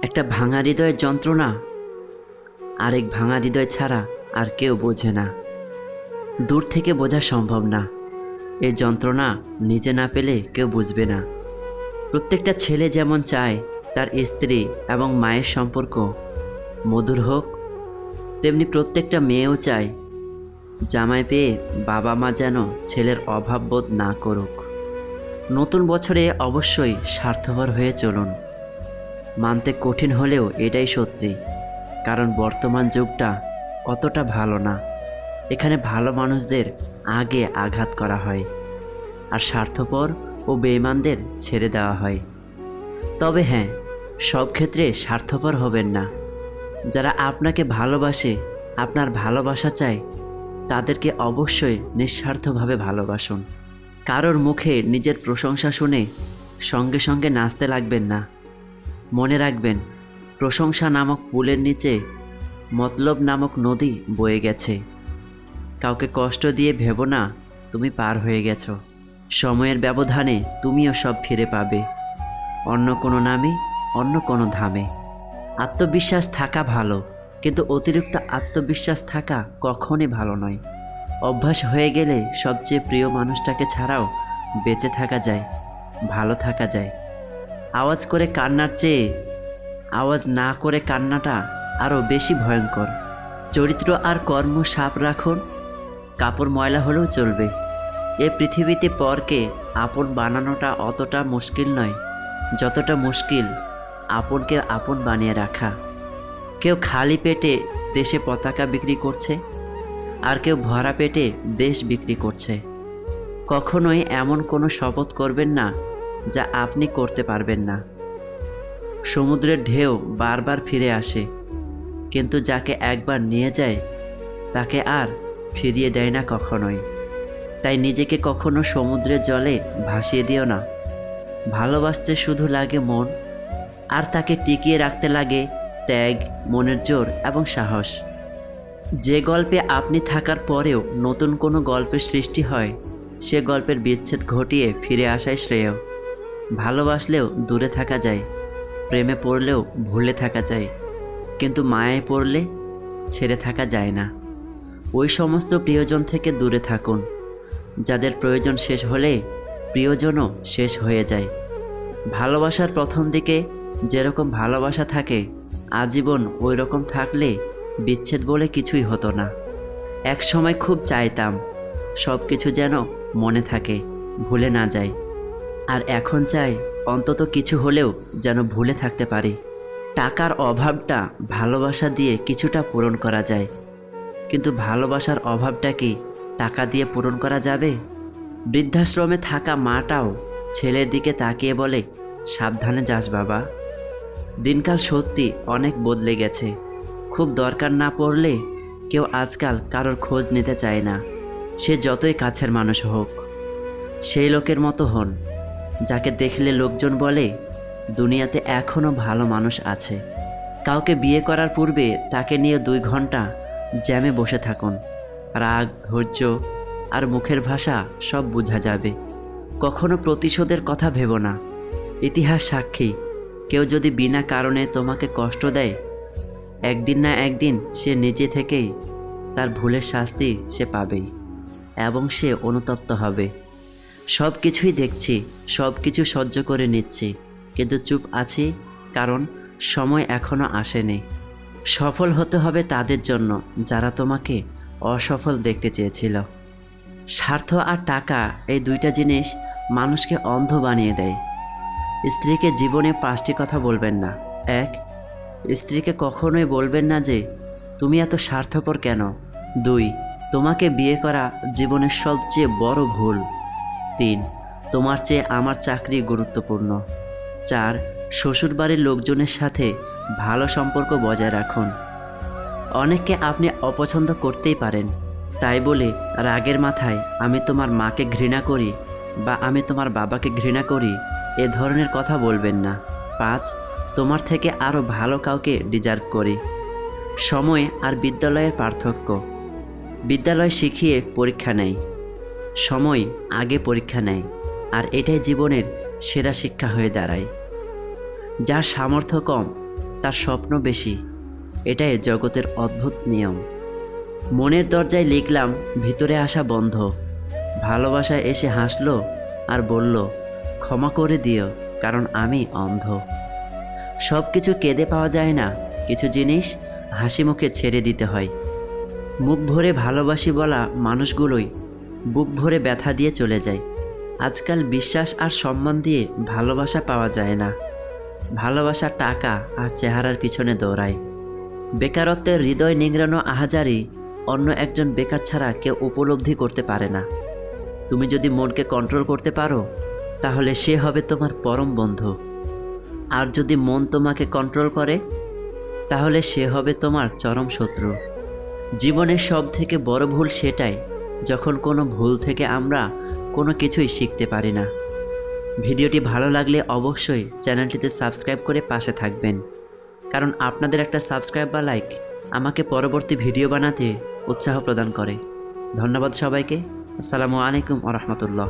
একটা ভাঙা হৃদয়ের যন্ত্রণা আরেক ভাঙা হৃদয় ছাড়া আর কেউ বোঝে না। দূর থেকে বোঝা সম্ভব না। এই যন্ত্রণা নিজে না পেলে কেউ বুঝবে না। প্রত্যেকটা ছেলে যেমন চায় তার স্ত্রী এবং মায়ের সম্পর্ক মধুর হোক, তেমনি প্রত্যেকটা মেয়েও চায় জামাই পেয়ে বাবা মা যেন ছেলের অভাব বোধ না করুক। নতুন বছরে অবশ্যই স্বার্থপর হয়ে চলুন। মানতে কঠিন হলেও এটাই সত্যি, কারণ বর্তমান যুগটা অতটা ভালো না। এখানে ভালো মানুষদের আগে আঘাত করা হয়, আর স্বার্থপর ও বেঈমানদের ছেড়ে দেওয়া হয়। তবে হ্যাঁ, সব ক্ষেত্রে স্বার্থপর হবেন না। যারা আপনাকে ভালোবাসে, আপনার ভালোবাসা চায়, তাদেরকে অবশ্যই নিঃস্বার্থভাবে ভালোবাসুন। কারোর মুখে নিজের প্রশংসা শুনে সঙ্গে সঙ্গে নাচতে লাগবেন না। মনে রাখবেন, প্রশংসা নামক পুলের নিচে মতলব নামক নদী বয়ে গেছে। কাউকে কষ্ট দিয়ে ভেবো না তুমি পার হয়ে গেছো। সময়ের ব্যবধানে তুমিও সব ফিরে পাবে, অন্য কোনো নামে, অন্য কোনো ধামে। আত্মবিশ্বাস থাকা ভালো, কিন্তু অতিরিক্ত আত্মবিশ্বাস থাকা কখনই ভালো নয়। অভ্যাস হয়ে গেলে সবচেয়ে প্রিয় মানুষটাকে ছাড়াও বেঁচে থাকা যায়, ভালো থাকা যায়। আওয়াজ করে কান্নার চেয়ে আওয়াজ না করে কান্নাটা আরও বেশি ভয়ঙ্কর। চরিত্র আর কর্ম সাফ রাখুন, কাপড় ময়লা হলেও চলবে। এ পৃথিবীতে পরকে আপন বানানোটা অতটা মুশকিল নয় যতটা মুশকিল আপনকে আপন বানিয়ে রাখা। কেউ খালি পেটে দেশে পতাকা বিক্রি করছে, আর কেউ ভরা পেটে দেশ বিক্রি করছে। কখনোই এমন কোনো শপথ করবেন না যা আপনি করতে পারবেন না। সমুদ্রের ঢেউ বারবার ফিরে আসে, কিন্তু যাকে একবার নিয়ে যায় তাকে আর ফিরিয়ে দেয় না কখনোই। তাই নিজেকে কখনো সমুদ্রের জলে ভাসিয়ে দিও না। ভালোবাসতে শুধু লাগে মন, আর তাকে টিকিয়ে রাখতে লাগে ত্যাগ, মনের জোর এবং সাহস। যে গল্পে আপনি থাকার পরেও নতুন কোনো গল্পের সৃষ্টি হয়, সে গল্পের বিচ্ছেদ ঘটিয়ে ফিরে আসাই শ্রেয়। ভালোবাসলেও দূরে থাকা যায়, প্রেমে পড়লেও ভুলে থাকা যায়, কিন্তু মায়ায় পড়লে ছেড়ে থাকা যায় না। ওই সমস্ত প্রিয়জন থেকে দূরে থাকুন যাদের প্রয়োজন শেষ হলে প্রিয়জনও শেষ হয়ে যায়। ভালোবাসার প্রথম দিকে যেরকম ভালোবাসা থাকে, আজীবন ওই রকম থাকলে বিচ্ছেদ বলে কিছুই হতো না। এক সময় খুব চাইতাম সব কিছু যেন মনে থাকে, ভুলে না যায়। আর এখন চাই অন্তত কিছু হলেও যেন ভুলে থাকতে পারি। টাকার অভাবটা ভালোবাসা দিয়ে কিছুটা পূরণ করা যায়, কিন্তু ভালোবাসার অভাবটা কি টাকা দিয়ে পূরণ করা যাবে? বৃদ্ধাশ্রমে থাকা মাটাও ছেলের দিকে তাকিয়ে বলে, সাবধানে যাস বাবা। দিনকাল সত্যি অনেক বদলে গেছে। খুব দরকার না পড়লে কেউ আজকাল কারোর খোঁজ নিতে চায় না, সে যতই কাছের মানুষ হোক। সেই লোকের মতো হন যাকে দেখলে লোকজন বলে দুনিয়াতে এখনও ভালো মানুষ আছে। কাউকে বিয়ে করার পূর্বে তাকে নিয়ে 2 ঘন্টা জ্যামে বসে থাকুন। রাগ, ধৈর্য আর মুখের ভাষা সব বোঝা যাবে। কখনো প্রতিশোধের কথা ভেবো না। ইতিহাস সাক্ষী, কেউ যদি বিনা কারণে তোমাকে কষ্ট দেয়, একদিন না একদিন সে নিজে থেকেই তার ভুলের শাস্তি সে পাবেই, এবং সে অনুতপ্ত হবে। সব কিছুই দেখছি, সব কিছু সহ্য করে নিচ্ছি, কিন্তু চুপ আছি, কারণ সময় এখনও আসেনি। সফল হতে হবে তাদের জন্য যারা তোমাকে অসফল দেখতে চেয়েছিল। স্বার্থ আর টাকা, এই 2টা জিনিস মানুষকে অন্ধ বানিয়ে দেয়। স্ত্রীকে জীবনে 5টি কথা বলবেন না। 1. স্ত্রীকে কখনোই বলবেন না যে তুমি এত স্বার্থপর কেন। 2. তোমাকে বিয়ে করা জীবনের সবচেয়ে বড় ভুল। 3. তোমার চেয়ে আমার চাকরি গুরুত্বপূর্ণ। 4. শ্বশুরবাড়ির লোকজনের সাথে ভালো সম্পর্ক বজায় রাখুন। অনেককে আপনি অপছন্দ করতেই পারেন, তাই বলে রাগের মাথায় আমি তোমার মাকে ঘৃণা করি বা আমি তোমার বাবাকে ঘৃণা করি এ ধরনের কথা বলবেন না। 5. তোমার থেকে আরও ভালো কাউকে ডিজার্ভ করি। সময় আর বিদ্যালয়ের পার্থক্য। বিদ্যালয় শিখিয়ে পরীক্ষা নেয়, সময় আগে পরীক্ষা নেয়, আর এটাই জীবনের সেরা শিক্ষা হয়ে দাঁড়ায়। যার সামর্থ্য কম তার স্বপ্ন বেশি। এটাই জগতের অদ্ভুত নিয়ম। মনের দরজায় লিখলাম ভিতরে আসা বন্ধ। ভালোবাসায় এসে হাসলো আর বলল, ক্ষমা করে দিও কারণ আমি অন্ধ। সব কিছু কেঁদে পাওয়া যায় না, কিছু জিনিস হাসি মুখে ছেড়ে দিতে হয়। মুখ ভরে ভালোবাসি বলা মানুষগুলোই বুক ভরে ব্যথা দিয়ে চলে যায়। আজকাল বিশ্বাস আর সম্মান দিয়ে ভালোবাসা পাওয়া যায় না। ভালোবাসা টাকা আর চেহারার পিছনে দৌড়ায়। বেকারত্বের হৃদয় নিংড়ানো আহাজারি অন্য একজন বেকার ছাড়া কেউ উপলব্ধি করতে পারে না। তুমি যদি মনকে কন্ট্রোল করতে পারো তাহলে সে হবে তোমার পরম বন্ধু। আর যদি মন তোমাকে কন্ট্রোল করে তাহলে সে হবে তোমার চরম শত্রু। জীবনের সব থেকে বড় ভুল সেটাই যখন কোনো ভুল থেকে আমরা কোনো কিছুই শিখতে পারি না। ভিডিওটি ভালো লাগলে অবশ্যই চ্যানেলটিতে সাবস্ক্রাইব করে পাশে থাকবেন, কারণ আপনাদের একটা সাবস্ক্রাইব বা লাইক আমাকে পরবর্তী ভিডিও বানাতে উৎসাহ প্রদান করে। ধন্যবাদ সবাইকে। আসসালামু আলাইকুম ওয়া রাহমাতুল্লাহ।